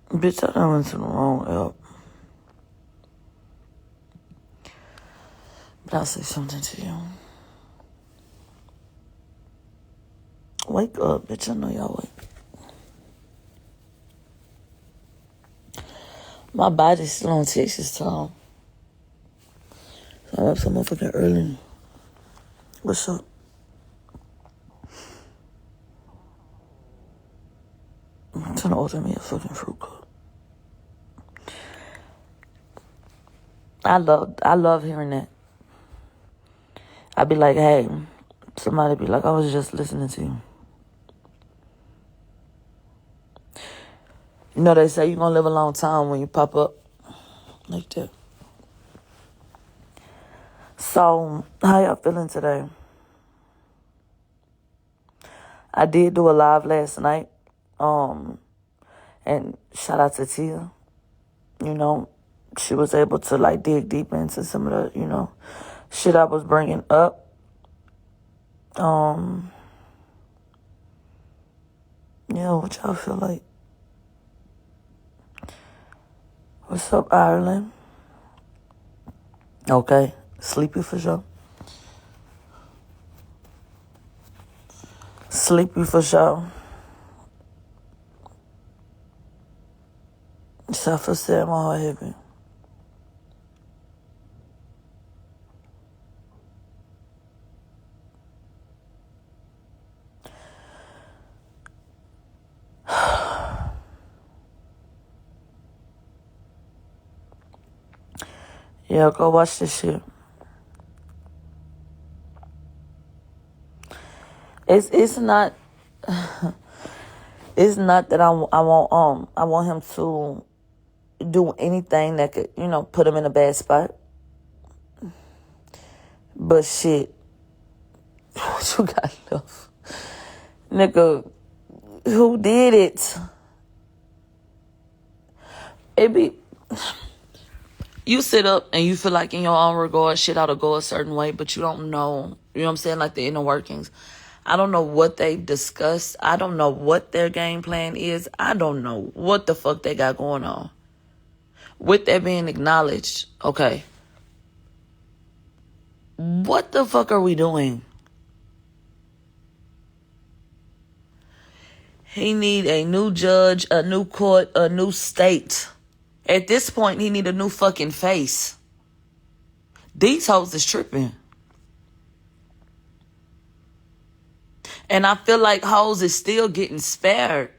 Bitch, I done went to the wrong app. But I'll say something to you. Wake up, bitch. I know y'all wake. My body's still on Texas time. So I'm up so motherfucking early. What's up? I'm trying to order me a fucking fruit cup. I love hearing that. I'd be like, hey, somebody be like, I was just listening to you. You know they say you're gonna live a long time when you pop up like that. So, how y'all feeling today? I did do a live last night. And shout out to Tia. You know, she was able to like dig deep into some of the, shit I was bringing up. Yeah, what y'all feel like? What's up, Ireland? Okay, sleepy for sure. Sleepy for sure. So I feel sad, my heart heavy. Yeah, go watch this shit. It's not it's not that I want him to do anything that could, put him in a bad spot. But shit, what you got left? Nigga, who did it? It be... You sit up and you feel like in your own regard, shit ought to go a certain way, but you don't know, you know what I'm saying, like the inner workings. I don't know what they've discussed. I don't know what their game plan is. I don't know what the fuck they got going on. With that being acknowledged, okay, what the fuck are we doing? He need a new judge, a new court, a new state. At this point, he need a new fucking face. These hoes is tripping. And I feel like hoes is still getting spared.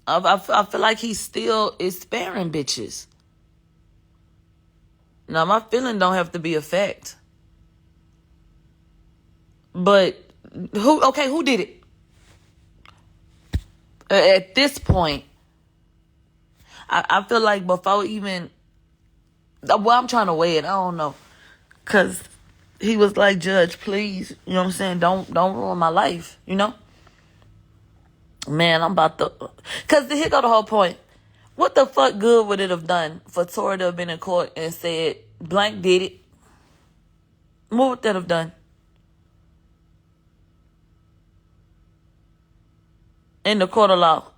I feel like he still is sparing bitches. Now, my feeling don't have to be a fact. But, who did it? At this point, I feel like before even... Well, I'm trying to weigh it. I don't know. Because he was like, Judge, please, you know what I'm saying? Don't ruin my life, Man, I'm about to... Because here go the whole point. What the fuck good would it have done for Tori to have been in court and said, blank did it? What would that have done? In the court of law.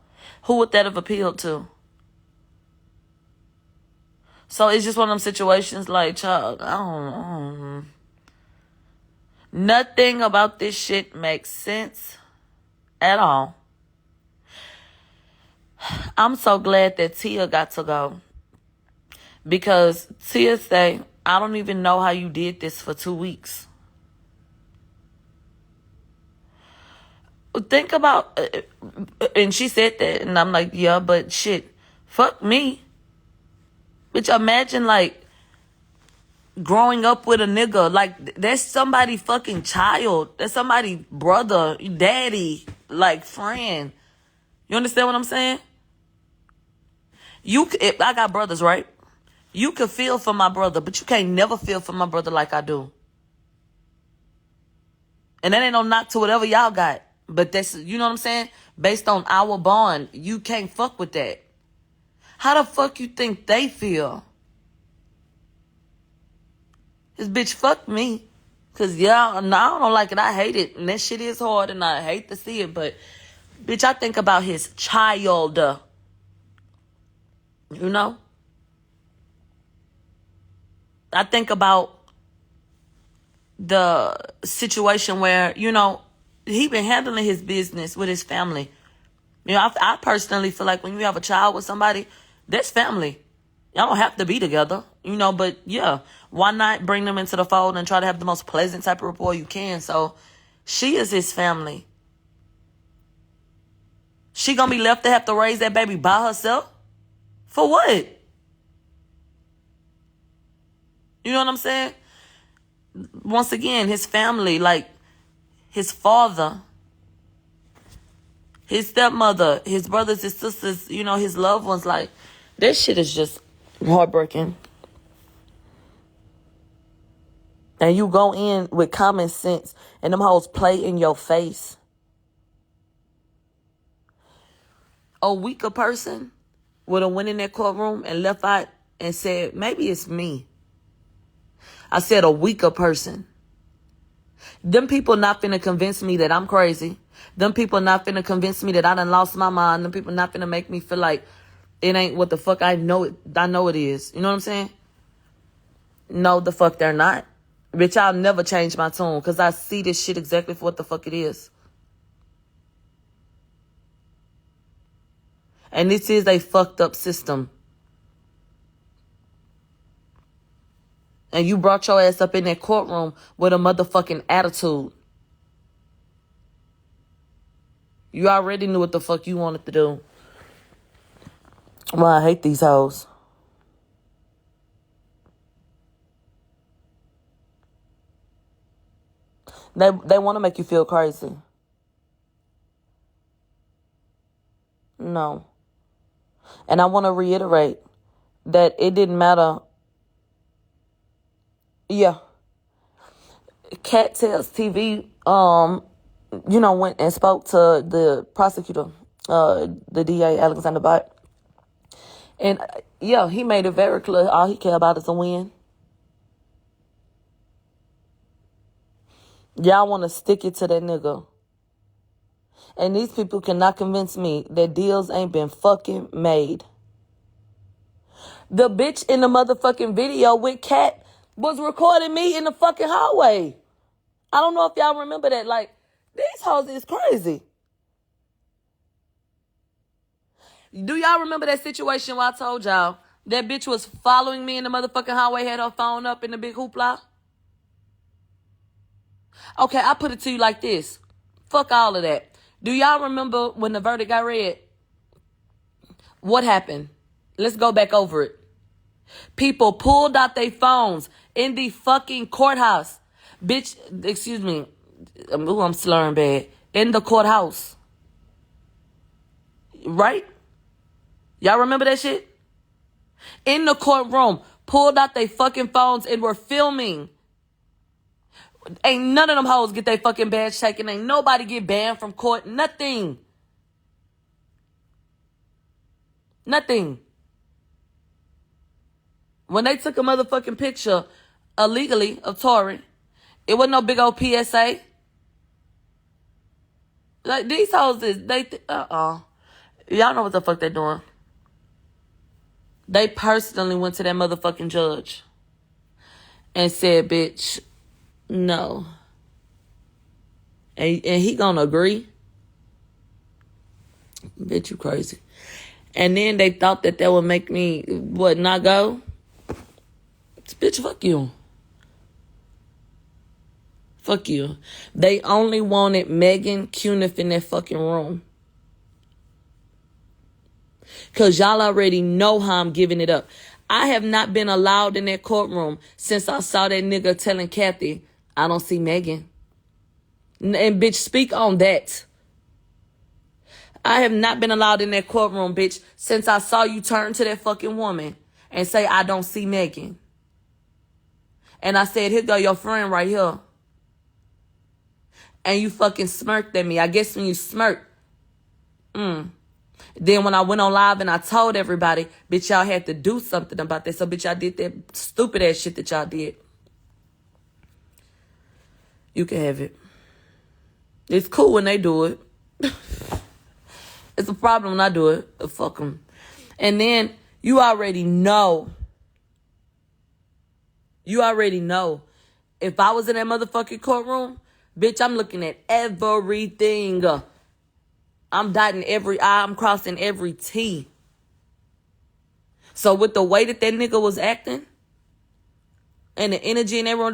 Who would that have appealed to? So it's just one of them situations like, child, I don't know. Nothing about this shit makes sense at all. I'm so glad that Tia got to go. Because Tia say, I don't even know how you did this for 2 weeks. Think about, and she said that, and I'm like, yeah, but shit, fuck me. Bitch, imagine like growing up with a nigga, like that's somebody fucking child. That's somebody brother, daddy, like friend. You understand what I'm saying? I got brothers, right? You can feel for my brother, but you can't never feel for my brother like I do. And that ain't no knock to whatever y'all got. But that's, you know what I'm saying? Based on our bond, you can't fuck with that. How the fuck you think they feel? This bitch fuck me. Cause yeah, no, I don't like it. I hate it. And that shit is hard and I hate to see it. But Bitch, I think about his child. You know? I think about the situation where, you know, he been handling his business with his family. You know, I personally feel like when you have a child with somebody, that's family. Y'all don't have to be together, you know, but yeah, why not bring them into the fold and try to have the most pleasant type of rapport you can? So she is his family. She gonna be left to have to raise that baby by herself? For what? You know what I'm saying? Once again, his family, like his father, his stepmother, his brothers, his sisters, you know, his loved ones, like, this shit is just heartbreaking. And you go in with common sense and them hoes play in your face. A weaker person would have went in that courtroom and left out and said, maybe it's me. I said a weaker person. Them people not finna convince me that I'm crazy. Them people not finna convince me that I done lost my mind. Them people not finna make me feel like it ain't what the fuck I know it is. You know what I'm saying? No, the fuck they're not. Bitch, I'll never change my tune because I see this shit exactly for what the fuck it is. And this is a fucked up system. And you brought your ass up in that courtroom with a motherfucking attitude. You already knew what the fuck you wanted to do. Well, I hate these hoes. They want to make you feel crazy. No. And I want to reiterate that it didn't matter. Yeah. Cat Tells TV, you know, went and spoke to the prosecutor, the DA, Alexander Bott. And, yeah, he made it very clear all he care about is a win. Y'all want to stick it to that nigga. And these people cannot convince me that deals ain't been fucking made. The bitch in the motherfucking video with Cat was recording me in the fucking hallway. I don't know if y'all remember that. Like, these hoes is crazy. Do y'all remember that situation where I told y'all that bitch was following me in the motherfucking hallway, had her phone up in the big hoopla? Okay, I put it to you like this. Fuck all of that. Do y'all remember when the verdict got read? What happened? Let's go back over it. People pulled out their phones in the fucking courthouse. Bitch, excuse me. Ooh, I'm slurring bad. In the courthouse. Right? Y'all remember that shit? In the courtroom. Pulled out their fucking phones and were filming. Ain't none of them hoes get their fucking badge taken. Ain't nobody get banned from court. Nothing. Nothing. When they took a motherfucking picture illegally of Tory, it wasn't no big old PSA. Like, these hoes is, y'all know what the fuck they doing. They personally went to that motherfucking judge and said, bitch, no. And he gonna agree? Bitch, you crazy. And then they thought that would make me, what, not go? Bitch, fuck you. Fuck you. They only wanted Megan Cuniff in that fucking room. Because y'all already know how I'm giving it up. I have not been allowed in that courtroom since I saw that nigga telling Kathy, I don't see Megan. And bitch, speak on that. I have not been allowed in that courtroom, bitch, since I saw you turn to that fucking woman and say, I don't see Megan. And I said, here go your friend right here. And you fucking smirked at me. I guess when you smirked. Then when I went on live and I told everybody, bitch, y'all had to do something about that. So, bitch, y'all did that stupid ass shit that y'all did. You can have it. It's cool when they do it. It's a problem when I do it. Fuck them. And then you already know. You already know. If I was in that motherfucking courtroom, bitch, I'm looking at everything. I'm dotting every I. I'm crossing every T. So with the way that nigga was acting, and the energy and everyone,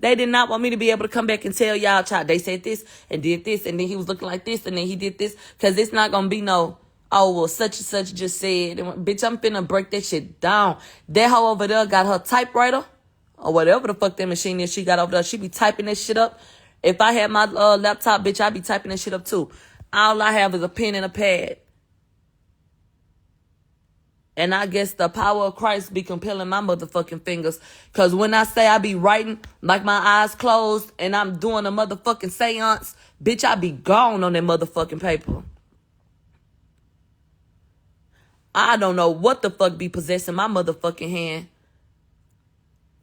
they did not want me to be able to come back and tell y'all, child, they said this and did this, and then he was looking like this, and then he did this, because it's not going to be no, oh, well, such and such just said. And, bitch, I'm finna break that shit down. That hoe over there got her typewriter, or whatever the fuck that machine is she got over there. She be typing that shit up. If I had my laptop, bitch, I'd be typing that shit up too. All I have is a pen and a pad. And I guess the power of Christ be compelling my motherfucking fingers. Because when I say I be writing like my eyes closed and I'm doing a motherfucking seance, bitch, I be gone on that motherfucking paper. I don't know what the fuck be possessing my motherfucking hand.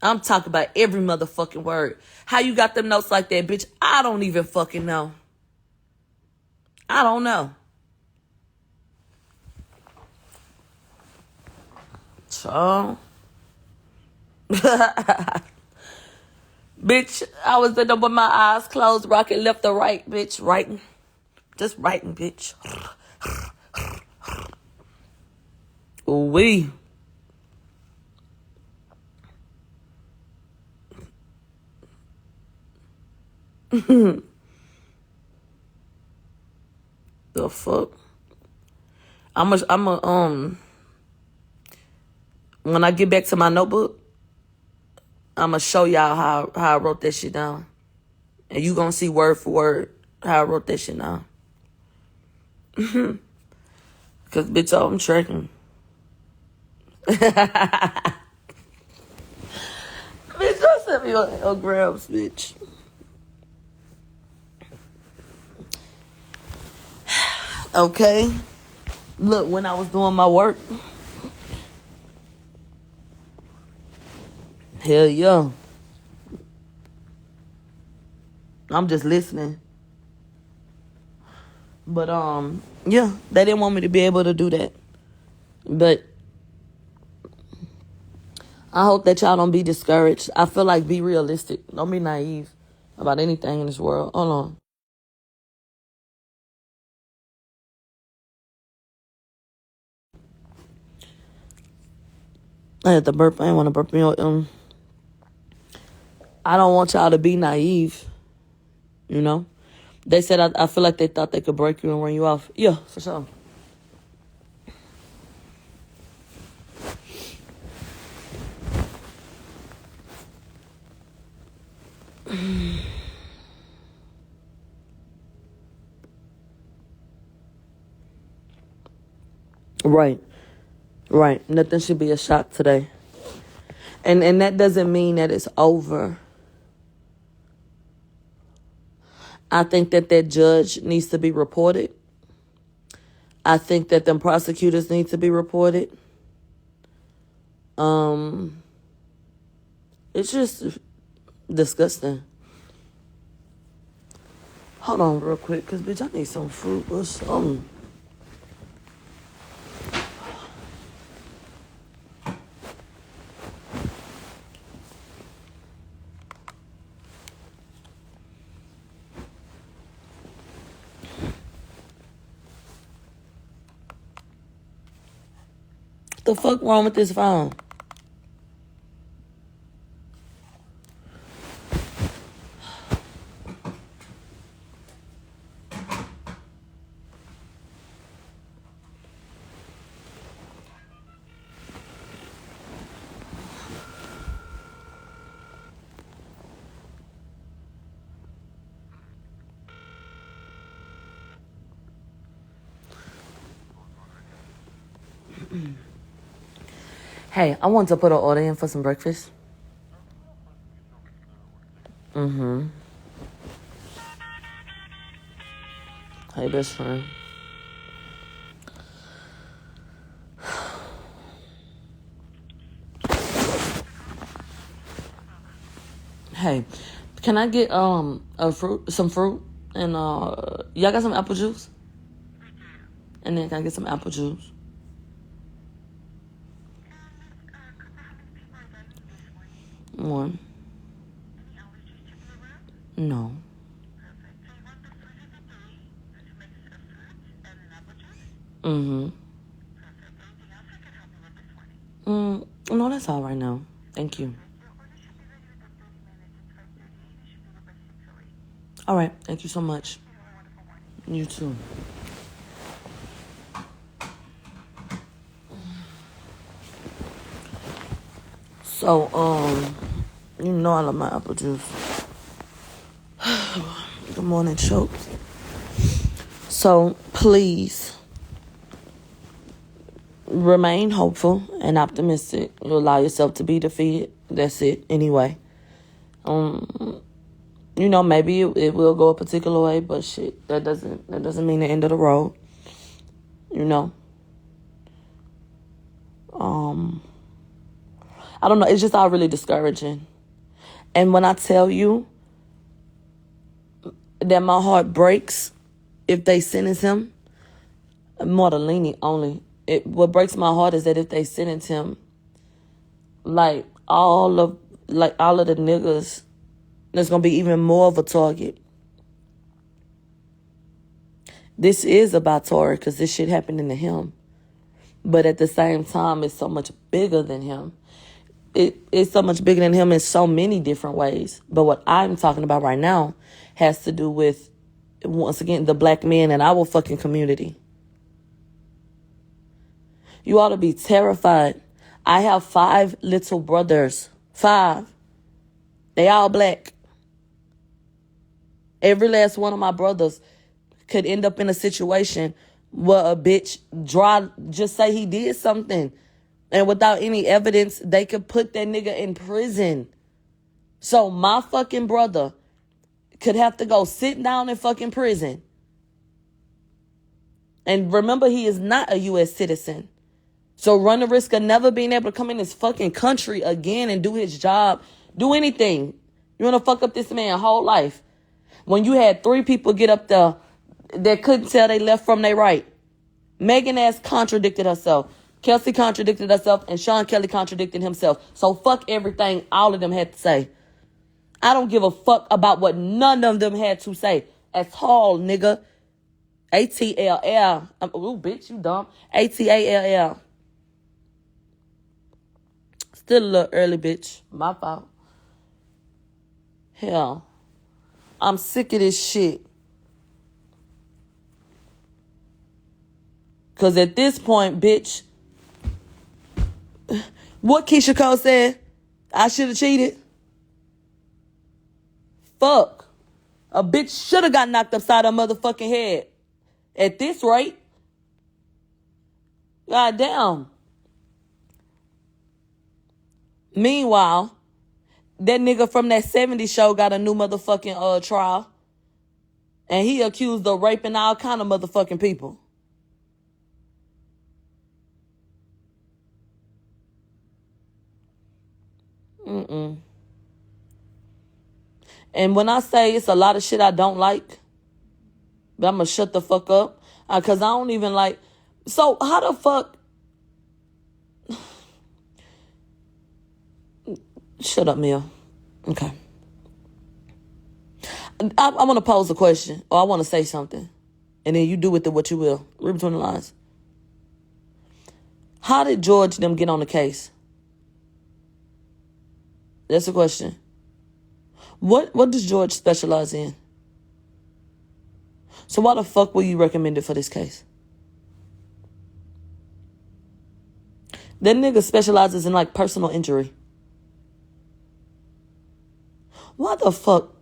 I'm talking about every motherfucking word. How you got them notes like that, bitch? I don't even fucking know. I don't know. So, bitch, I was in there with my eyes closed, rocking left or right, bitch, writing. Just writing, bitch. Ooh-wee. The fuck? When I get back to my notebook, I'ma show y'all how I wrote that shit down. And you gonna see word for word how I wrote that shit down. Cause bitch, I'm tracking. Bitch, don't send me on Gramz, bitch. Okay. Look, when I was doing my work. Hell yeah. I'm just listening. But yeah, they didn't want me to be able to do that. But I hope that y'all don't be discouraged. I feel like be realistic. Don't be naive about anything in this world. Hold on. I had to burp. I didn't want to burp me on. I don't want y'all to be naive. You know? They said I feel like they thought they could break you and run you off. Yeah, for sure. Right. Right. Nothing should be a shock today. And that doesn't mean that it's over. I think that judge needs to be reported. I think that them prosecutors need to be reported. It's just disgusting. Hold on real quick, because, bitch, I need some fruit or something. What the fuck wrong with this phone? Hey, I want to put an order in for some breakfast. Hey, best friend. Hey, can I get some fruit, and y'all got some apple juice? And then can I get some apple juice? One. No. Mm-hmm. No, that's all right now. Thank you. All right. Thank you so much. You too. So, you know I love my apple juice. Good morning, choke. So, please remain hopeful and optimistic. You allow yourself to be defeated. That's it. Anyway, you know, maybe it will go a particular way, but shit, that doesn't mean the end of the road. You know. I don't know. It's just all really discouraging. And when I tell you that my heart breaks if they sentence him, more than lenient only. What breaks my heart is that if they sentence him, like all of the niggas, there's gonna be even more of a target. This is about Tory because this shit happening to him, but at the same time, it's so much bigger than him. It's so much bigger than him in so many different ways. But what I'm talking about right now has to do with, once again, the black men in our fucking community. You ought to be terrified. I have 5 little brothers. 5. They all black. Every last one of my brothers could end up in a situation where a bitch just say he did something. And without any evidence, they could put that nigga in prison. So my fucking brother could have to go sit down in fucking prison. And remember, he is not a U.S. citizen. So run the risk of never being able to come in this fucking country again and do his job. Do anything. You want to fuck up this man's whole life. When you had 3 people get up there that couldn't tell they left from their right. Megan ass contradicted herself. Kelsey contradicted herself, and Sean Kelly contradicted himself. So fuck everything all of them had to say. I don't give a fuck about what none of them had to say. At all, nigga. A-T-L-L. Ooh, bitch, you dumb. A-T-A-L-L. Still a little early, bitch. My fault. Hell. I'm sick of this shit. Because at this point, bitch, what Keisha Cole said, I should have cheated. Fuck. A bitch should have got knocked upside her motherfucking head. At this rate. God damn. Meanwhile, that nigga from that 70s show got a new motherfucking trial. And he accused of raping all kind of motherfucking people. And when I say it's a lot of shit I don't like, but I'm going to shut the fuck up. Because I don't even like... So how the fuck... Shut up, Mia. Okay. I want to pose a question. Or I want to say something. And then you do with it what you will. Read between the lines. How did George them get on the case? That's the question. What does George specialize in? So why the fuck were you recommended for this case? That nigga specializes in like personal injury. Why the fuck?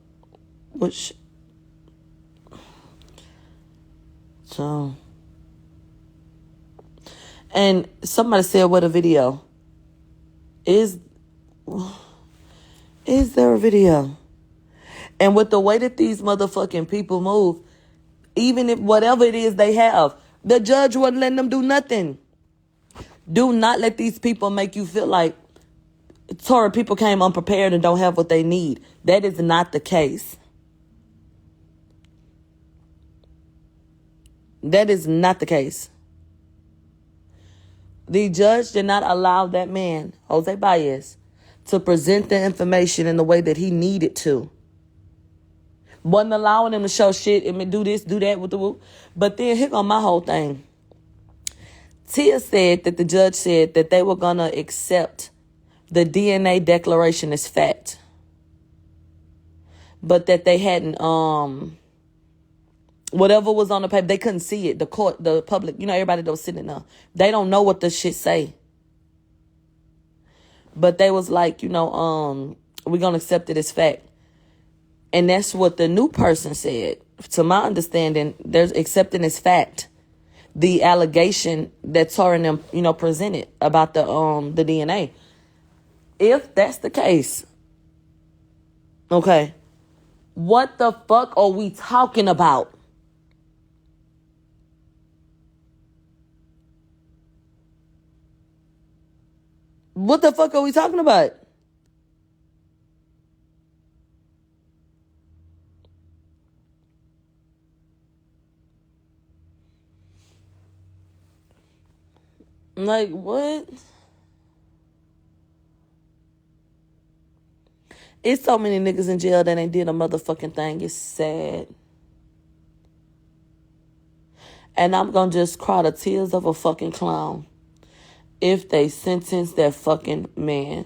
So. And somebody said, what a video. Is there a video? And with the way that these motherfucking people move, even if whatever it is they have, the judge wasn't letting them do nothing. Do not let these people make you feel like Torah people came unprepared and don't have what they need. That is not the case. That is not the case. The judge did not allow that man, Jose Baez, to present the information in the way that he needed to. Wasn't allowing him to show shit and do this, do that with the whoop. But then here on my whole thing. Tia said that the judge said that they were going to accept the DNA declaration as fact. But that they hadn't, whatever was on the paper, they couldn't see it. The court, the public, everybody that was sitting there, they don't know what the shit say. But they was like, we're going to accept it as fact. And that's what the new person said. To my understanding, there's accepting as fact the allegation that Tory and them, presented about the DNA. If that's the case, okay, what the fuck are we talking about? What the fuck are we talking about? Like, what? It's so many niggas in jail that ain't did a motherfucking thing. It's sad. And I'm gonna just cry the tears of a fucking clown if they sentence that fucking man.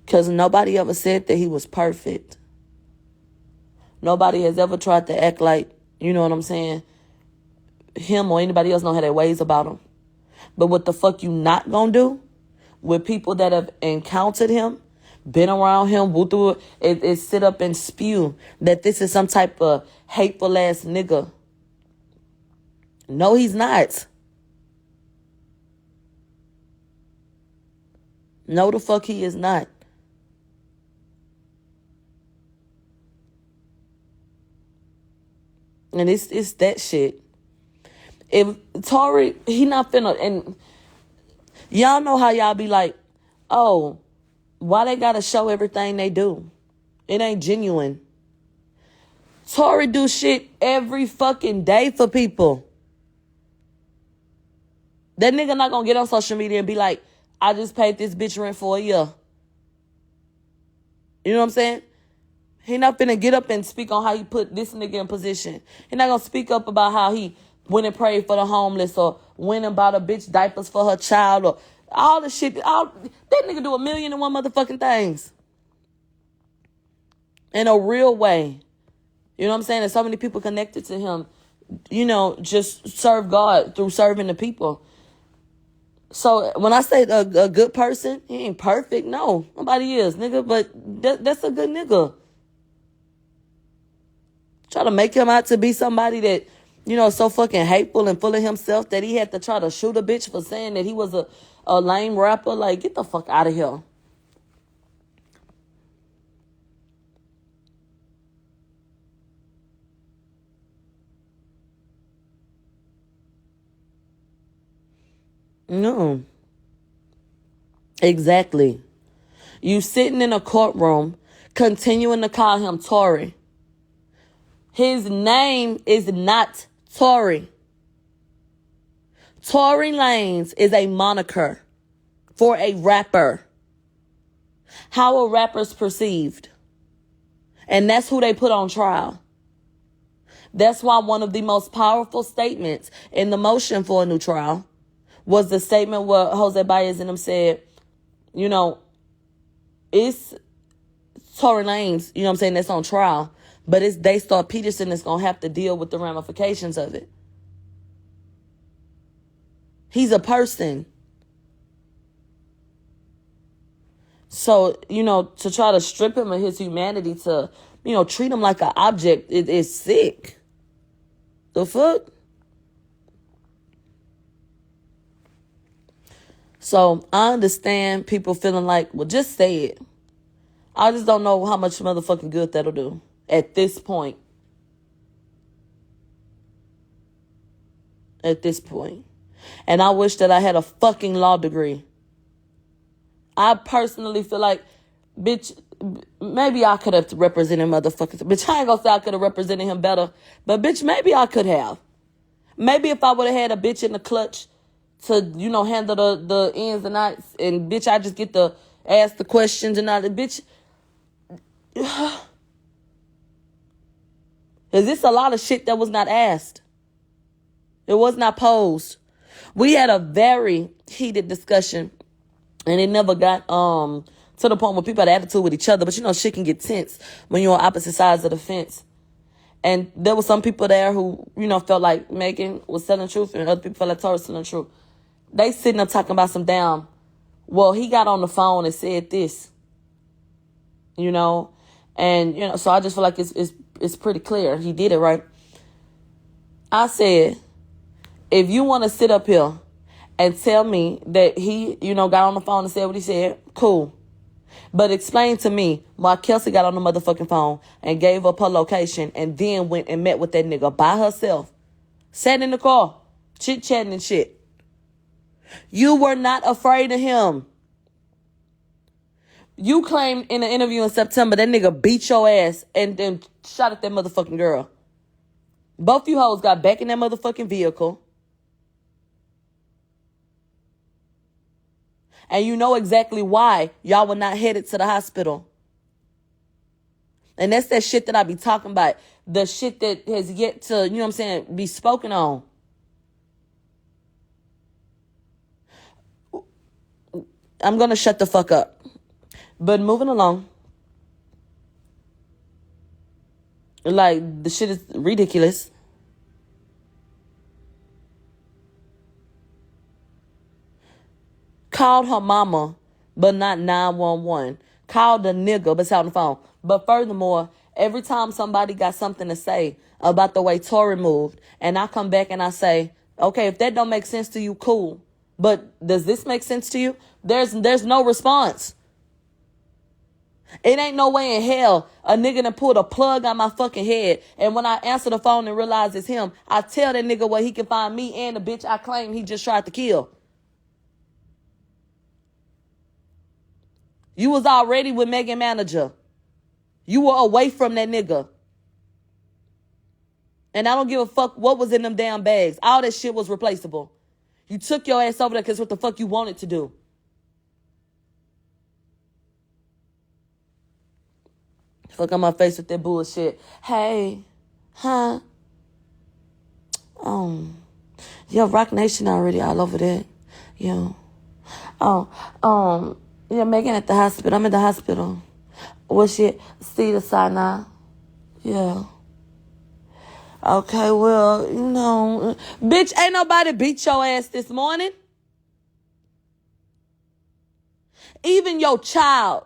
Because nobody ever said that he was perfect. Nobody has ever tried to act like, you know what I'm saying, him or anybody else know how their ways about him. But what the fuck you not gonna do with people that have encountered him, been around him, is sit up and spew that this is some type of hateful ass nigga. No, he's not. No, the fuck he is not. And it's that shit. If Tory, he not finna, and y'all know how y'all be like, oh, why they gotta show everything they do? It ain't genuine. Tory do shit every fucking day for people. That nigga not gonna get on social media and be like, I just paid this bitch rent for a year. You know what I'm saying? He not finna get up and speak on how he put this nigga in position. He not gonna speak up about how he went and prayed for the homeless or went and bought a bitch diapers for her child or all the shit. That nigga do 1,000,001 motherfucking things. In a real way. You know what I'm saying? There's so many people connected to him, just serve God through serving the people. So when I say a good person, he ain't perfect. No, nobody is, nigga. But that's a good nigga. Try to make him out to be somebody that, so fucking hateful and full of himself that he had to try to shoot a bitch for saying that he was a lame rapper. Like, get the fuck out of here. No. Exactly. You sitting in a courtroom continuing to call him Tory. His name is not Tory. Tory Lanez is a moniker for a rapper. How are rappers perceived? And that's who they put on trial. That's why one of the most powerful statements in the motion for a new trial was the statement where Jose Baez and them said, it's Tory Lanez, that's on trial. But it's Daystar Peterson that's going to have to deal with the ramifications of it. He's a person. So, to try to strip him of his humanity, to, treat him like an object, it is sick. The fuck? So, I understand people feeling like, well, just say it. I just don't know how much motherfucking good that'll do at this point. At this point. And I wish that I had a fucking law degree. I personally feel like, bitch, maybe I could have represented motherfuckers. Bitch, I ain't gonna say I could have represented him better. But bitch, maybe I could have. Maybe if I would have had a bitch in the clutch to, handle the ins and outs. And bitch, I just get to ask the questions and all that. Bitch, because it's a lot of shit that was not asked. It was not posed. We had a very heated discussion, and it never got to the point where people had attitude with each other. But shit can get tense when you're on opposite sides of the fence. And there were some people there who, felt like Megan was telling the truth, and other people felt like Tori was telling the truth. They sitting up talking about some damn, well, he got on the phone and said this, and so I just feel like it's pretty clear he did it, right? I said, if you want to sit up here and tell me that he, got on the phone and said what he said, cool. But explain to me why Kelsey got on the motherfucking phone and gave up her location and then went and met with that nigga by herself. Sat in the car, chit-chatting and shit. You were not afraid of him. You claimed in an interview in September that nigga beat your ass and then shot at that motherfucking girl. Both you hoes got back in that motherfucking vehicle. And you know exactly why y'all were not headed to the hospital. And that's that shit that I be talking about. The shit that has yet to, be spoken on. I'm going to shut the fuck up. But moving along. Like, the shit is ridiculous. Called her mama, but not 911. Called the nigga, but on the phone. But furthermore, every time somebody got something to say about the way Tori moved, and I come back and I say, okay, if that don't make sense to you, cool. But does this make sense to you? There's no response. It ain't no way in hell a nigga done pulled a plug on my fucking head. And when I answer the phone and realize it's him, I tell that nigga where he can find me and the bitch I claim he just tried to kill. You was already with Megan manager. You were away from that nigga. And I don't give a fuck what was in them damn bags. All that shit was replaceable. You took your ass over there because what the fuck you wanted to do. Fuck on my face with that bullshit. Hey, huh? Yeah, Rock Nation already all over that. Yeah. Yeah, Megan at the hospital. I'm in the hospital. What shit? See the side now? Yeah. Okay, well, bitch, ain't nobody beat your ass this morning. Even your child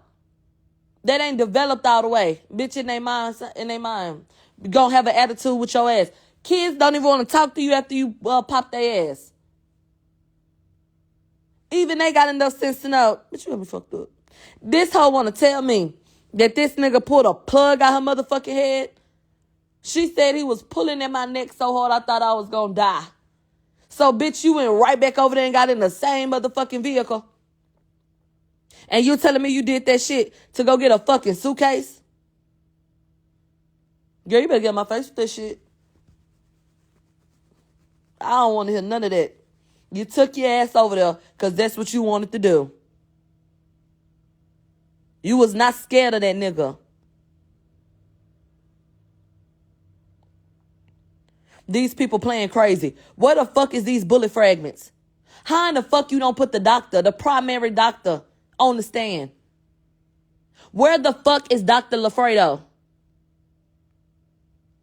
that ain't developed all the way, bitch, in their mind, gonna have an attitude with your ass. Kids don't even want to talk to you after you pop their ass. Even they got enough sense to know, bitch, you got me fucked up. This hoe want to tell me that this nigga pulled a plug out her motherfucking head. She said he was pulling at my neck so hard I thought I was gonna die. So, bitch, you went right back over there and got in the same motherfucking vehicle. And you telling me you did that shit to go get a fucking suitcase? Girl, you better get in my face with that shit. I don't want to hear none of that. You took your ass over there because that's what you wanted to do. You was not scared of that nigga. These people playing crazy. Where the fuck is these bullet fragments? How in the fuck you don't put the primary doctor, on the stand? Where the fuck is Dr. Lafredo?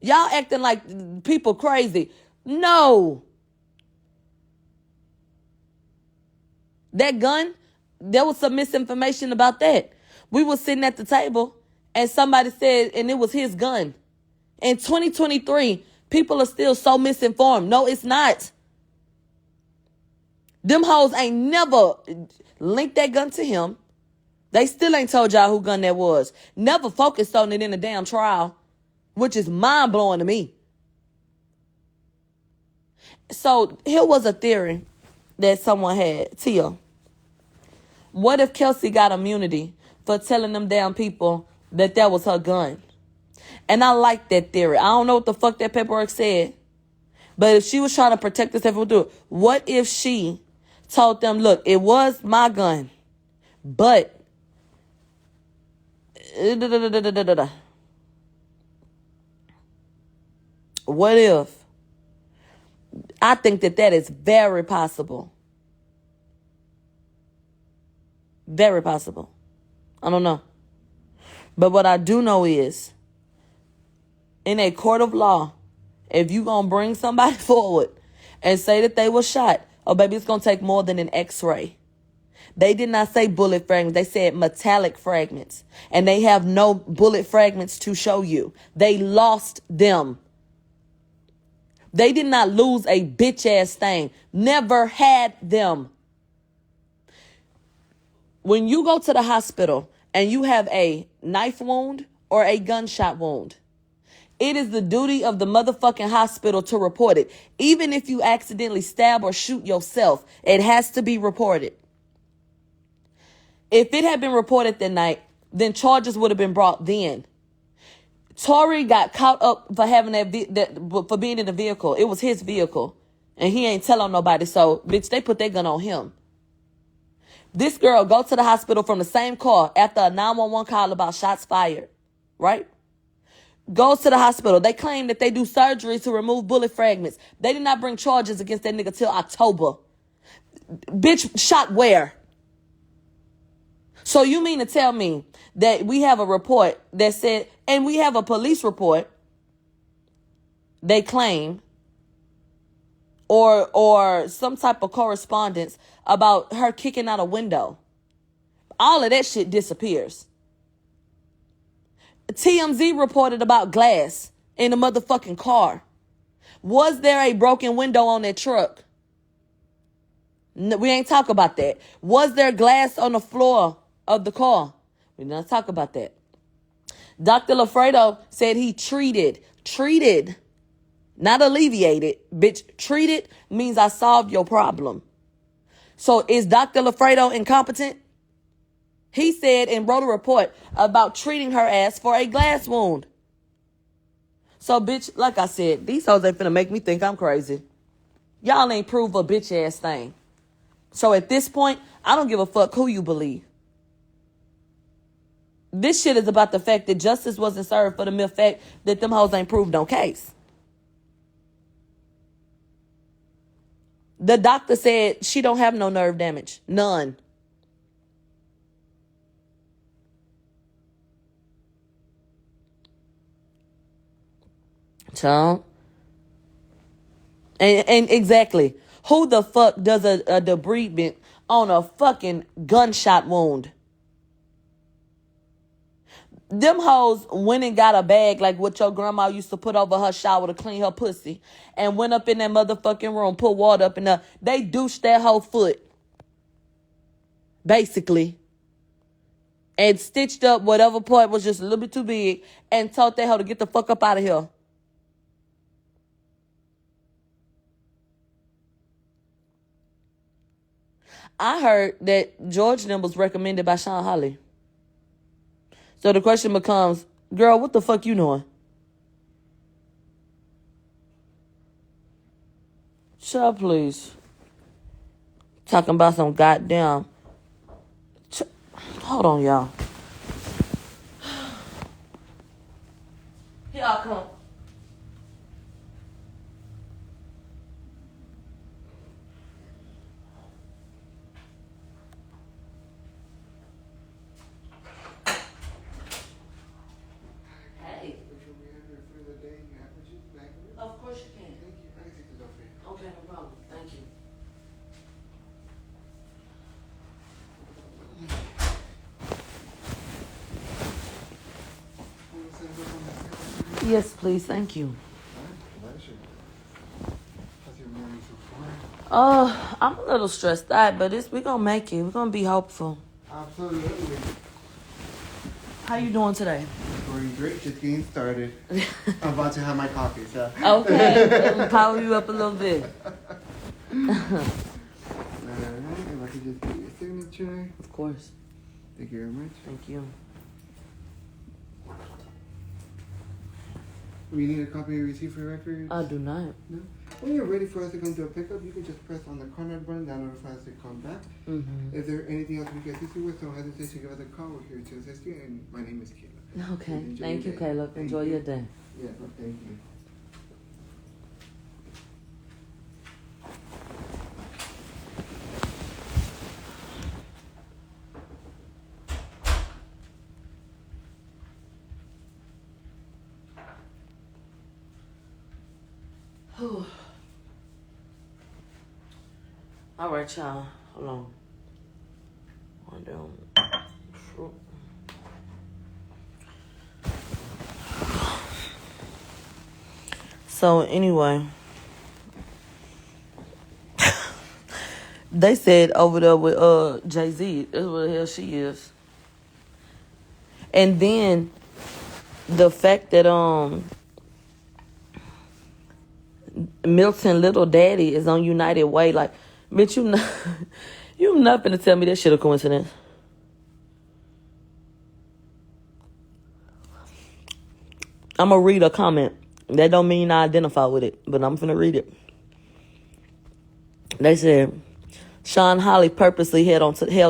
Y'all acting like people crazy. No. That gun, there was some misinformation about that. We were sitting at the table and somebody said, and it was his gun. In 2023, people are still so misinformed. No, it's not. Them hoes ain't never linked that gun to him. They still ain't told y'all who gun that was. Never focused on it in a damn trial, which is mind-blowing to me. So here was a theory that someone had. Tia, what if Kelsey got immunity for telling them damn people that was her gun. And I like that theory. I don't know what the fuck that paperwork said. But if she was trying to protect herself, what if she told them, look, it was my gun, but what if? I think that is very possible. Very possible. I don't know. But what I do know is, in a court of law, if you going to bring somebody forward and say that they were shot, oh, baby, it's going to take more than an x-ray. They did not say bullet fragments. They said metallic fragments. And they have no bullet fragments to show you. They lost them. They did not lose a bitch-ass thing. Never had them. When you go to the hospital and you have a knife wound or a gunshot wound, it is the duty of the motherfucking hospital to report it. Even if you accidentally stab or shoot yourself, it has to be reported. If it had been reported that night, then charges would have been brought then. Tory got caught up for having for being in the vehicle. It was his vehicle. And he ain't telling nobody. So, bitch, they put their gun on him. This girl go to the hospital from the same car after a 911 call about shots fired. Right? Goes to the hospital. They claim that they do surgery to remove bullet fragments. They did not bring charges against that nigga till October. Bitch, shot where? So you mean to tell me that we have a report that said, and we have a police report, they claim, or some type of correspondence about her kicking out a window. All of that shit disappears. TMZ reported about glass in the motherfucking car. Was there a broken window on that truck? No, we ain't talk about that. Was there glass on the floor of the car? We didn't talk about that. Dr. Lafredo said he treated, not alleviated. Bitch, treated means I solved your problem. So is Dr. Lafredo incompetent? He said and wrote a report about treating her ass for a glass wound. So, bitch, like I said, these hoes ain't finna make me think I'm crazy. Y'all ain't prove a bitch ass thing. So at this point, I don't give a fuck who you believe. This shit is about the fact that justice wasn't served for the mere fact that them hoes ain't proved no case. The doctor said she don't have no nerve damage. None. So, and exactly, who the fuck does a debridement on a fucking gunshot wound? Them hoes went and got a bag like what your grandma used to put over her shower to clean her pussy, and went up in that motherfucking room, put water up in there. They douched that whole foot, basically, and stitched up whatever part was just a little bit too big, and told that hoe to get the fuck up out of here. I heard that George and them was recommended by Sean Holly. So the question becomes, girl, what the fuck you doing? Shut up, please. Talking about some goddamn... Hold on, y'all. Here I come. Of course you can. Thank you. I can take this off here. Okay, no problem. Thank you. Yes, please. Thank you. How's your morning so far? I'm a little stressed out, but we're gonna make it. We're gonna be hopeful. Absolutely. How you doing today? Doing great. Just getting started. I'm about to have my coffee, so. Okay. We'll power you up a little bit. Alright, if I could just get your signature. Of course. Thank you very much. Thank you. We need a copy of your receipt for records? I do not. No? When you're ready for us to come to a pickup, you can just press on the corner button. That notifies us to come back. Mm-hmm. If there's anything else we can assist you with, don't hesitate to give us a call. We're here to assist you. And my name is Caleb. Okay. Thank you, Caleb. Enjoy your day. Yeah, well, thank you. All right, y'all. Hold on. One down. So anyway, they said over there with Jay-Z, that's what the hell she is. And then the fact that Milton Little Daddy is on United Way, like, bitch, you not finna tell me that shit a coincidence. I'm gonna read a comment. That don't mean I identify with it, but I'm finna read it. They said, Sean Holly purposely held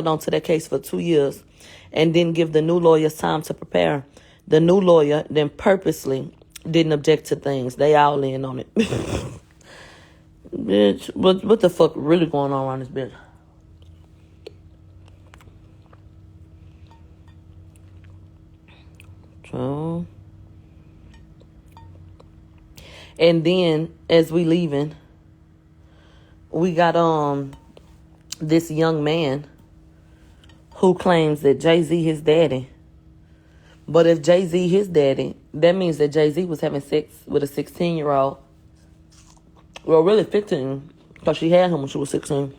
on to that case for 2 years and didn't give the new lawyers time to prepare. The new lawyer then purposely didn't object to things. They all in on it. Bitch, what the fuck really going on around this bitch? So, and then as we leaving, we got this young man who claims that Jay-Z his daddy. But if Jay-Z his daddy, that means that Jay-Z was having sex with a 16-year-old. Well, really 15, because she had him when she was 16.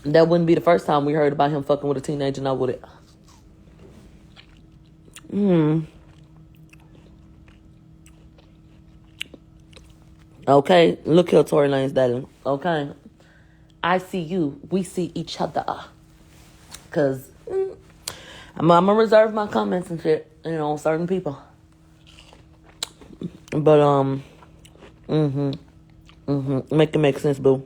That wouldn't be the first time we heard about him fucking with a teenager, now would it? Okay, look here, Tory Lanez daddy. Okay, I see you, we see each other. Cause I'm gonna reserve my comments and shit, on certain people. But make it make sense, boo.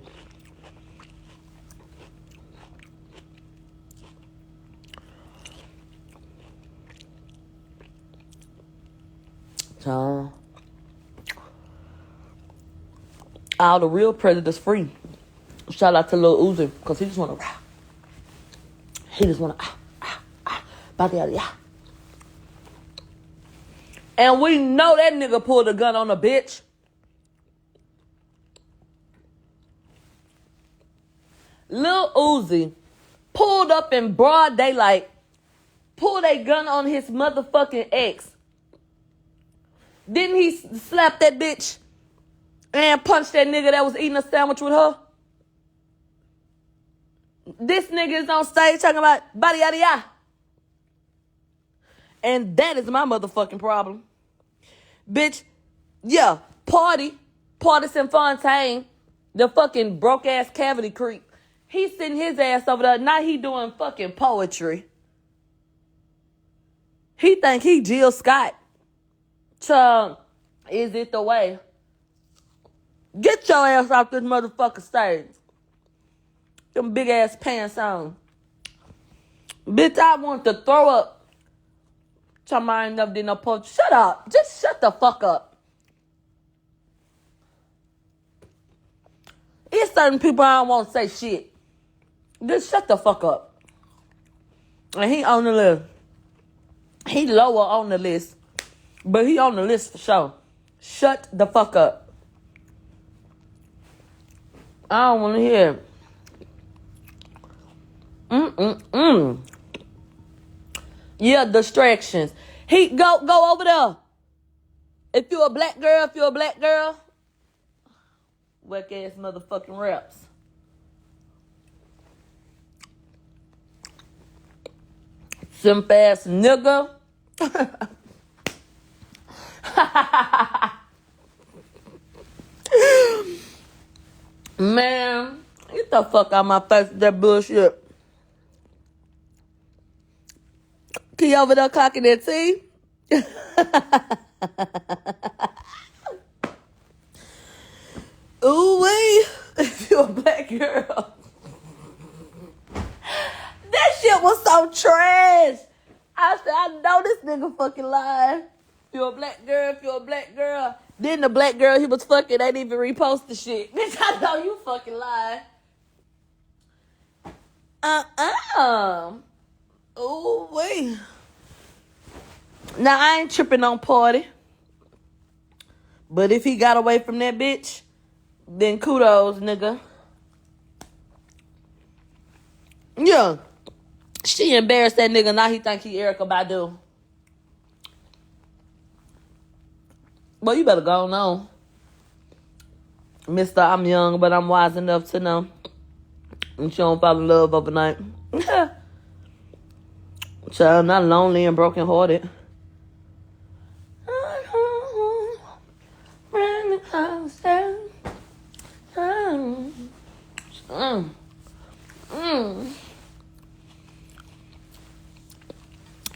So, all the real predators free. Shout out to Lil Uzi, cause he just wanna yeah. And we know that nigga pulled a gun on a bitch. Lil Uzi pulled up in broad daylight, pulled a gun on his motherfucking ex. Didn't he slap that bitch and punch that nigga that was eating a sandwich with her? This nigga is on stage talking about body yada yada. And that is my motherfucking problem. Bitch, yeah, Partisan Fontaine, the fucking broke ass cavity creep. He's sitting his ass over there. Now he doing fucking poetry. He think he Jill Scott. Is it the way? Get your ass off this motherfucking stage. Them big ass pants on. Bitch, I want to throw up. I never did no poetry. Shut up. Just shut the fuck up. There's certain people I don't want to say shit. Just shut the fuck up. And he on the list. He lower on the list. But he on the list for sure. Shut the fuck up. I don't want to hear it. Yeah, distractions. He go over there. If you're a black girl, whack ass motherfucking raps. Simp ass nigga. Man, get the fuck out of my face with that bullshit. He over there clocking that tea. Ooh, wait. If you're a black girl. That shit was so trash. I said, I know this nigga fucking lying. If you're a black girl. Then the black girl he was fucking ain't even repost the shit. Bitch, I know you fucking lying. Ooh, wait. Now, I ain't tripping on Party. But if he got away from that bitch, then kudos, nigga. Yeah. She embarrassed that nigga. Now he think he Erykah Badu. Well, you better go on. Mister, I'm young, but I'm wise enough to know. And she don't fall in love overnight. Child, not lonely and brokenhearted.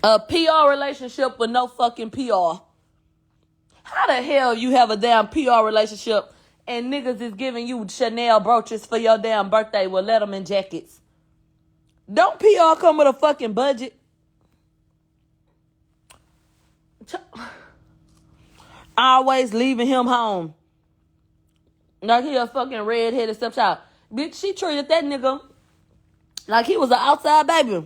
A PR relationship with no fucking PR. How the hell you have a damn PR relationship and niggas is giving you Chanel brooches for your damn birthday with Letterman jackets? Don't PR come with a fucking budget? Always leaving him home. Like he a fucking redheaded stepchild. Bitch, she treated that nigga like he was an outside baby.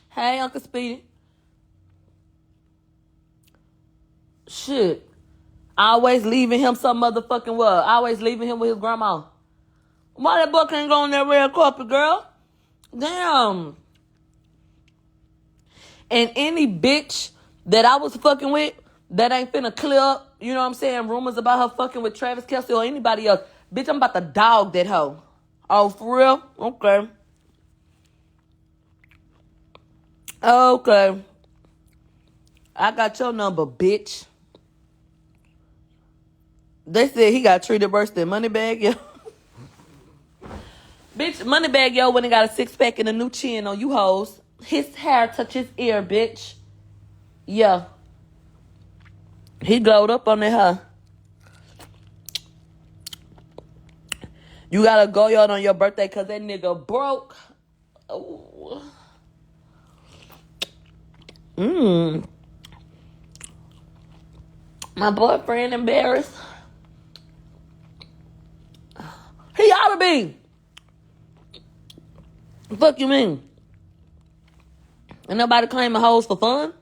Hey, Uncle Speedy. Shit. Always leaving him some motherfucking what? Always leaving him with his grandma. Why that boy can't go on that red carpet, girl? Damn. And any bitch that I was fucking with that ain't finna clear up, you know what I'm saying, rumors about her fucking with Travis Kelce or anybody else. Bitch, I'm about to dog that hoe. Oh, for real? Okay. Okay. I got your number, bitch. They said he got treated worse than Moneybag Yo. Bitch, Moneybag Yo when he got a six-pack and a new chin on you hoes. His hair touch his ear, bitch. Yeah. He glowed up on that hair. You gotta go out on your birthday because that nigga broke. Oh. My boyfriend embarrassed. He ought to be. Fuck you mean? Ain't nobody claiming hoes for fun?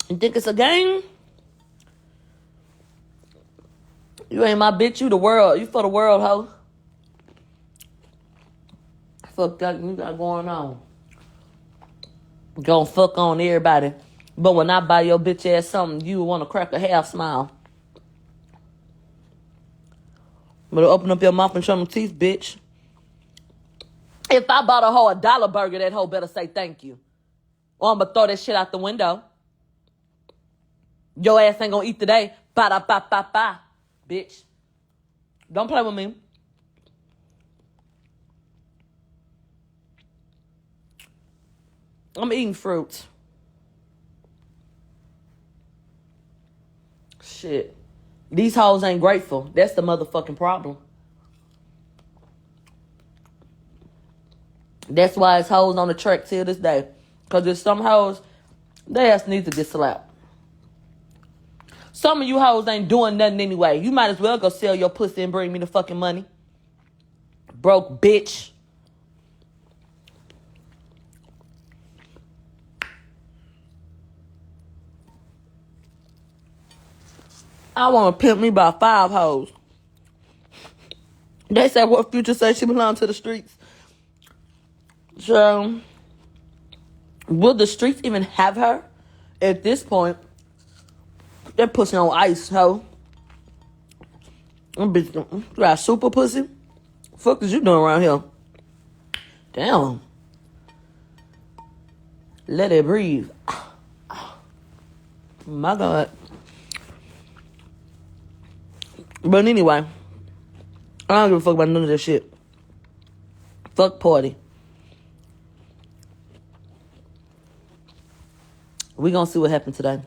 You think it's a game? You ain't my bitch, you the world. You for the world, hoe. Fuck that you got going on. Gonna fuck on everybody. But when I buy your bitch ass something, you want to crack a half smile. Better open up your mouth and show them teeth, bitch. If I bought a hoe $1 burger, that hoe better say thank you. Or I'm gonna throw that shit out the window. Your ass ain't gonna eat today. Ba-da-ba-ba-ba. Bitch. Don't play with me. I'm eating fruits. Shit. These hoes ain't grateful. That's the motherfucking problem. That's why it's hoes on the track till this day. Because there's some hoes, they ass need to get slapped. Some of you hoes ain't doing nothing anyway. You might as well go sell your pussy and bring me the fucking money. Broke bitch. I want to pimp me by 5 hoes. They said what Future said she belonged to the streets. So, will the streets even have her? At this point, they're pussy on ice, hoe. Them bitch, you got super pussy? Fuck is you doing around here? Damn. Let it breathe. My God. But anyway, I don't give a fuck about none of this shit. Fuck Party. We gonna see what happened today.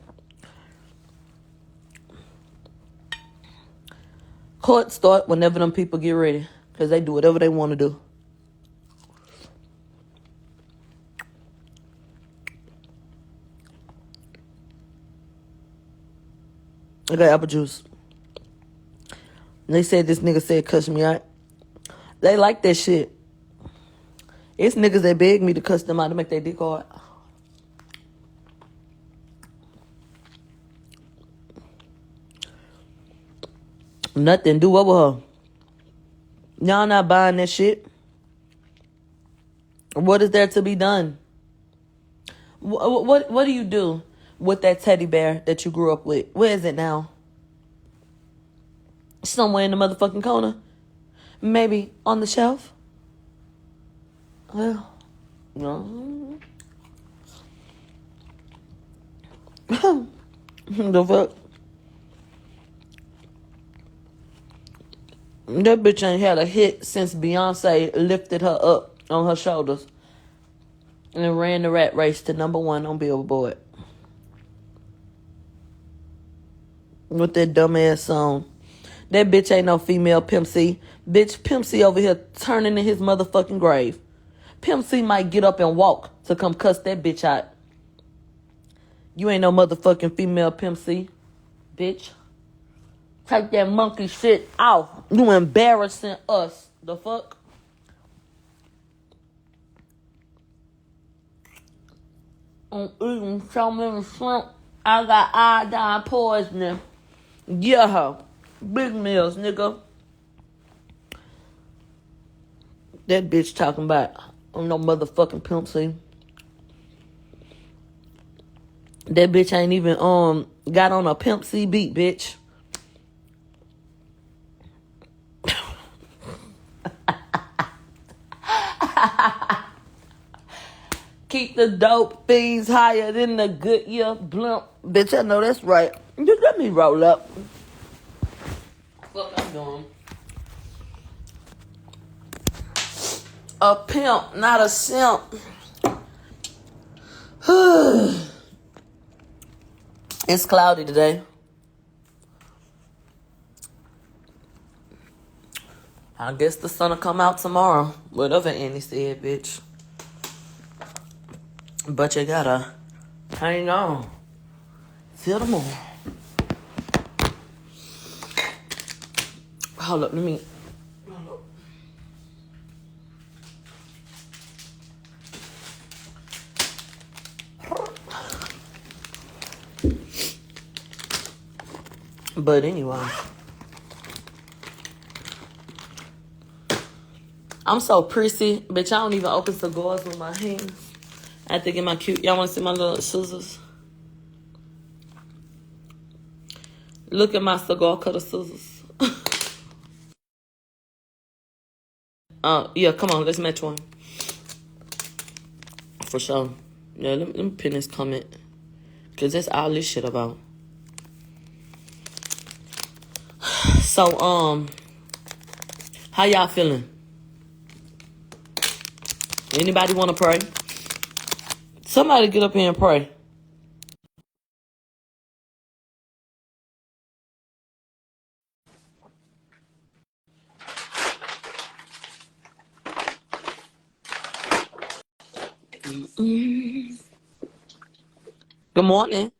Court start whenever them people get ready. Because they do whatever they want to do. I got apple juice. They said this nigga said cuss me out. They like that shit. It's niggas that beg me to cuss them out to make their dick hard. Nothing. Do what with her? Y'all not buying that shit. What is there to be done? What do you do with that teddy bear that you grew up with? Where is it now? Somewhere in the motherfucking corner. Maybe on the shelf. Well, no. The fuck? That bitch ain't had a hit since Beyonce lifted her up on her shoulders and ran the rat race to #1 on Billboard. With that dumbass song. That bitch ain't no female Pimp C. Bitch, Pimp C over here turning in his motherfucking grave. Pimp C might get up and walk to come cuss that bitch out. You ain't no motherfucking female Pimp C, bitch. Take that monkey shit off. You embarrassing us. The fuck? I'm eating so many shrimp. I got iodine poisoning. Yeah. Big meals, nigga. That bitch talking about I'm no motherfucking Pimp C. That bitch ain't even got on a Pimp C beat, bitch. Keep the dope fiends higher than the Goodyear blimp. Bitch, I know that's right. Just let me roll up. Fuck I'm doing. A pimp, not a simp. It's cloudy today. I guess the sun will come out tomorrow. Whatever Annie said, bitch. But you gotta hang on till the morning. Hold up, let me. But anyway, I'm so prissy, bitch. I don't even open cigars with my hands. I have to get my cute. Y'all want to see my little scissors? Look at my cigar cutter scissors. Yeah, come on, let's match one. For sure. Yeah, let me pin this comment. Because that's all this shit about. So, how y'all feeling? Anybody want to pray? Somebody get up here and pray. Good morning.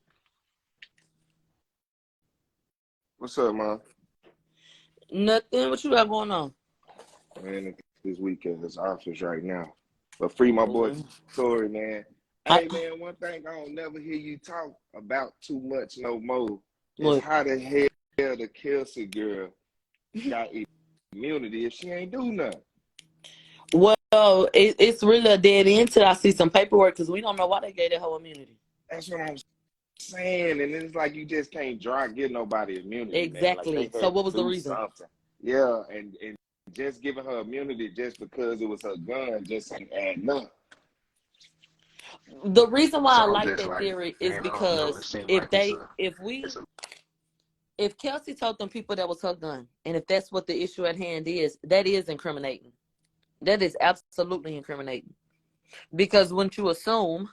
What's up, man? Nothing. What you got going on? Man, this weekend is office right now. But free my boy Tory, man. Hey, man, one thing I don't never hear you talk about too much no more is how the hell the Kelsey girl got immunity if she ain't do nothing. Well, it's really a dead end till I see some paperwork because we don't know why they gave that whole immunity. That's what I'm saying. And it's like you just can't give nobody immunity, exactly. Man. Like so what was the reason? Something. Yeah, and just giving her immunity just because it was her gun just ain't adding up. The reason why I like that theory is because if Kelsey told them people that was her gun, and if that's what the issue at hand is, that is incriminating. That is absolutely incriminating. Because wouldn't you assume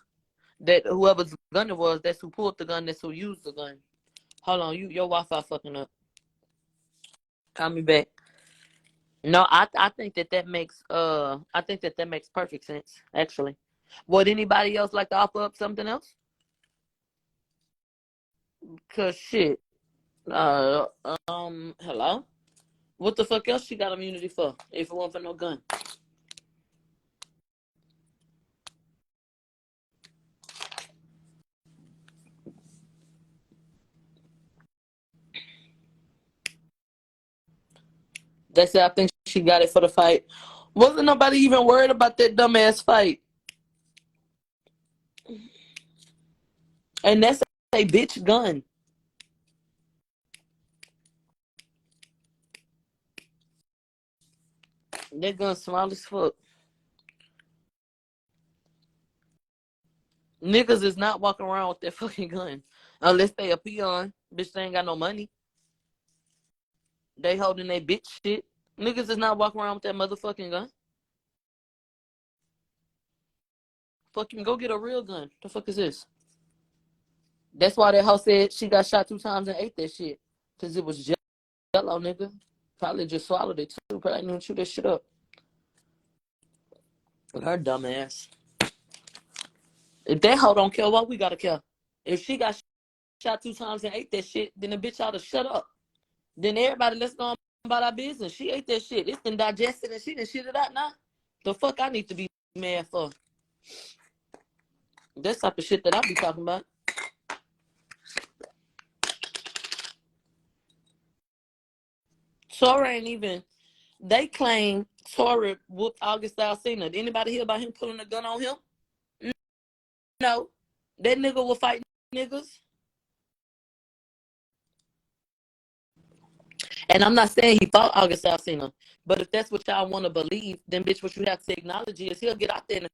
that whoever's gun it was. That's who pulled the gun. That's who used the gun. Hold on, your Wi-Fi fucking up. Call me back. No, I think that makes perfect sense actually. Would anybody else like to offer up something else? Cause shit. Uh, Hello. What the fuck else she got immunity for? If it wasn't for no gun. They said I think she got it for the fight. Wasn't nobody even worried about that dumbass fight. And that's a bitch gun. That gun small as fuck. Niggas is not walking around with that fucking gun. Unless they a peon. Bitch, they ain't got no money. They holding their bitch shit. Niggas is not walking around with that motherfucking gun. Fucking go get a real gun. The fuck is this? That's why that hoe said she got shot 2 times and ate that shit. Cause it was jello, nigga. Probably just swallowed it too. Probably didn't even chew that shit up. Her dumb ass. If that hoe don't care, what we gotta care? If she got shot 2 times and ate that shit, then the bitch ought to shut up. Then everybody, let's go on about our business. She ate that shit. It's been digested and she done shit it out now. The fuck I need to be mad for? That's type of shit that I be talking about. Tori ain't even. They claim Tori whooped August Alsina. Did anybody hear about him pulling a gun on him? No. That nigga will fight niggas. And I'm not saying he fought August Alsina. But if that's what y'all want to believe, then bitch, what you have to acknowledge is he'll get out there in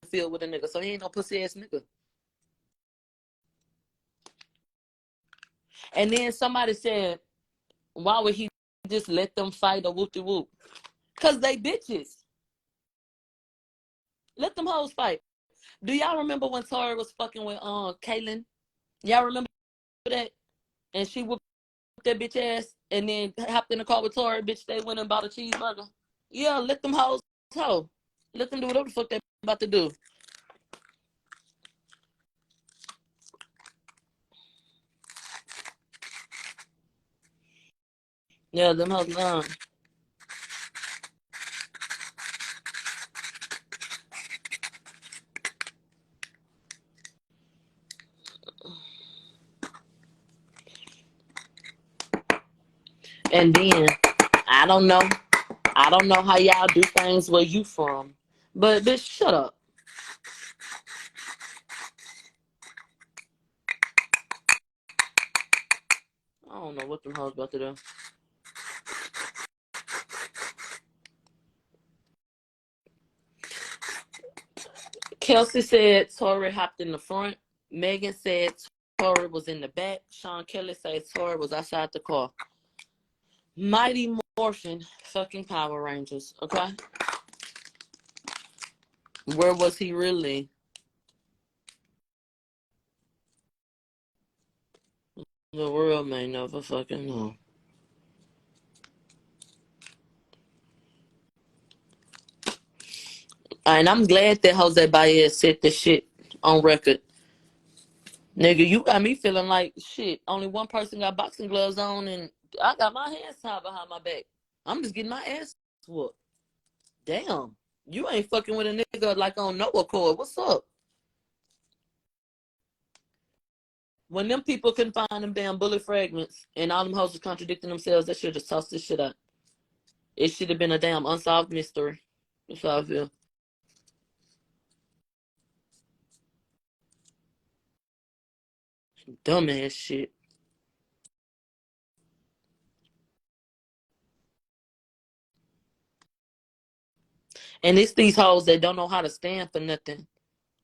the field with a nigga. So he ain't no pussy ass nigga. And then somebody said, why would he just let them fight or whoop-de-whoop? Because they bitches. Let them hoes fight. Do y'all remember when Tori was fucking with Kaylin? Y'all remember that? And she whooped that bitch ass and then hopped in the car with Tori. Bitch, they went and bought a cheeseburger. Yeah, let them hoes hoe. Let them do whatever the fuck they about to do. Yeah, them hoes learn. And then I don't know how y'all do things where you from. But bitch, shut up. I don't know what them hoes about to do. Kelsey said Tori hopped in the front. Megan said Tori was in the back. Sean Kelly said Tori was outside the car. Mighty Morphin fucking Power Rangers, okay? Where was he really? The world may never fucking know. And I'm glad that Jose Baez said this shit on record. Nigga, you got me feeling like shit. Only one person got boxing gloves on and I got my hands tied behind my back. I'm just getting my ass whooped. Damn. You ain't fucking with a nigga like on no accord. What's up? When them people couldn't find them damn bullet fragments and all them hoes was contradicting themselves, they should have just tossed this shit out. It should have been a damn unsolved mystery. That's how I feel. Dumbass shit. And it's these hoes that don't know how to stand for nothing.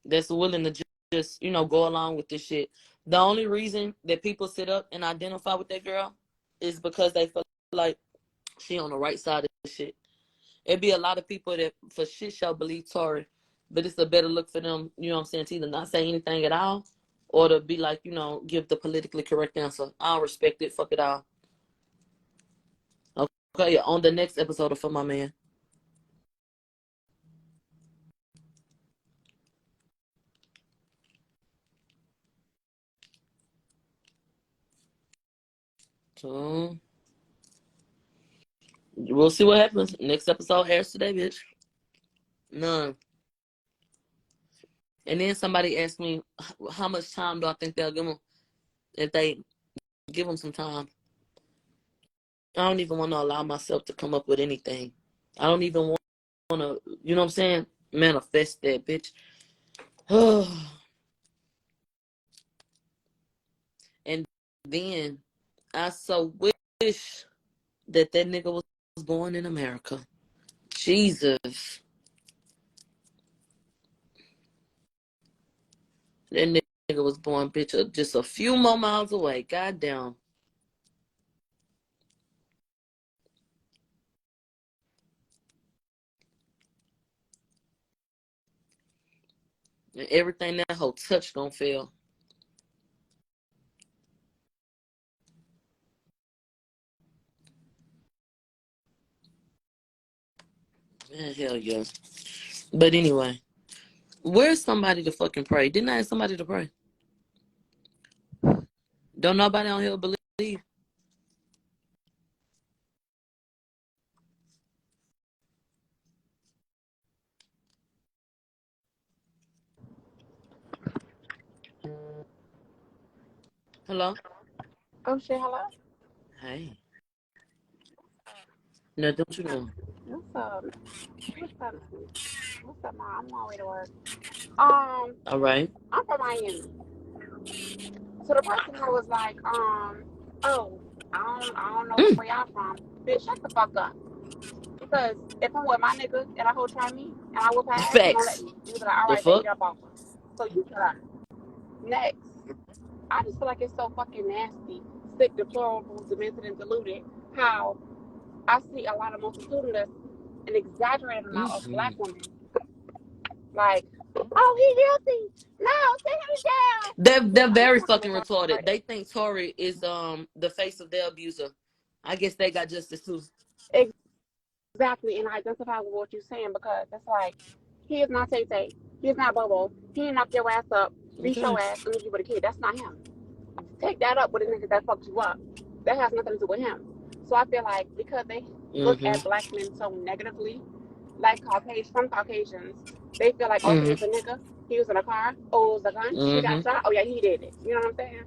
That's willing to just, go along with this shit. The only reason that people sit up and identify with that girl is because they feel like she on the right side of the shit. It'd be a lot of people that for shit show believe Tori But it's a better look for them, you know what I'm saying, to either not say anything at all or to be like, give the politically correct answer. I'll respect it. Fuck it all. Okay, on the next episode of For My Man. So we'll see what happens. Next episode airs today, bitch. None. And then somebody asked me, how much time do I think they'll give them if they give them some time? I don't even want to allow myself to come up with anything. I don't even want to, you know what I'm saying? Manifest that, bitch. And then I so wish that nigga was born in America. Jesus. That nigga was born, bitch, just a few more miles away. Goddamn. And everything that whole touch gonna fail. Man, hell yeah. But anyway, where's somebody to fucking pray? Didn't I ask somebody to pray? Don't nobody on here believe. Hello? Oh shit, hello? Hey. Now don't you know? What's up? What's up? What's up, Mom? I'm on my way to work. All right. I'm from Miami. So the person who was like, oh, I don't know Mm. where y'all from. Bitch, shut the fuck up. Because if I'm with my nigga and I hold try me and I whoop her ass, you gonna let Facts. me. You be like, all The right, baby, fuck? jump off her. So you shut up. Next, I just feel like it's so fucking nasty, sick, deplorable, demented, and deluded. How I see a lot of multitudinous, an exaggerated amount of Mm-hmm. black women like, oh, he guilty. No, send him down. They're Bitch, I just very want to fucking get retarded. retarded. They think Tory is the face of their abuser. I guess they got justice too. Exactly, and I identify with what you're saying because it's like, he is not Tay Tay. He is not Bobo. He didn't knock your ass up, beat Okay. your ass, and leave you with a kid. That's not him. Take that up with a nigga that fucked you up. That has nothing to do with him. So I feel like because they look Mm-hmm. at black men so negatively, like some Caucasians, they feel like, oh, he was a Mm-hmm. nigga. He was in a car. Oh, it was a gun. He got Mm-hmm. shot. Oh, yeah, he did it. You know what I'm saying?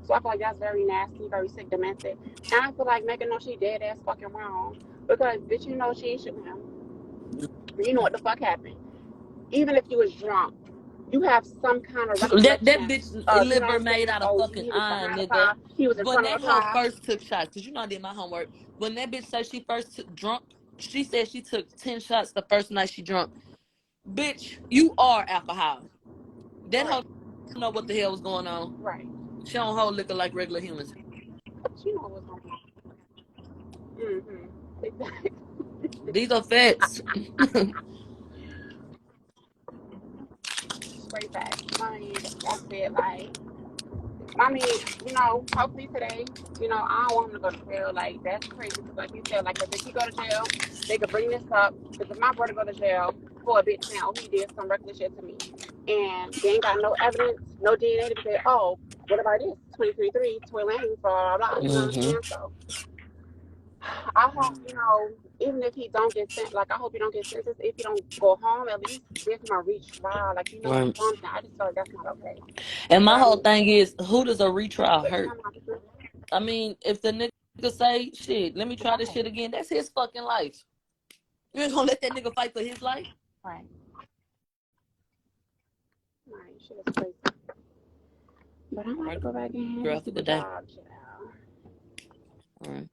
So I feel like that's very nasty, very sick, demented. And I feel like Megan knows she dead ass fucking wrong. Because bitch, you know she ain't shooting him. You know what the fuck happened. Even if you was drunk, you have some kind of That recollection bitch of, you know liver what I'm made saying? out of Oh, fucking he was iron, behind the nigga. car, he was in When front of that the hoe car. first took shots, cause you know I did my homework. When that bitch said she first took drunk, she said she took 10 shots the first night she drunk. Bitch, you are alcohol. That hoe Right, don't know what the hell was going on. right. She don't hold liquor like regular humans. She know what's going on. Mm-hmm. Exactly. These are facts. Straight facts. I mean, that's it. Like, I mean, hopefully today, I don't want him to go to jail. Like, that's crazy. Because, like you said, like, if he go to jail, they could bring this up. Because if my brother go to jail for a bitch saying, oh, he did some reckless shit to me, and they ain't got no evidence, no DNA to say, oh, what about this? 23-3, Toy Lane, blah, blah, blah. You know what I'm Mm-hmm. saying? So, I hope, even if he don't get sent, like, I hope he don't get sentenced. If he don't go home, at least give him a retrial. Like, Right. something. I just feel like that's not okay. And But my I whole mean, thing is, who does a retrial but hurt? I mean, if the nigga say, shit, let me try this right, shit again, that's his fucking life. You ain't gonna let that nigga fight for his life? right. Right, shit is crazy. But I'm All about to right, go back in here girl, and have a see good what day. y'all chill out. All right.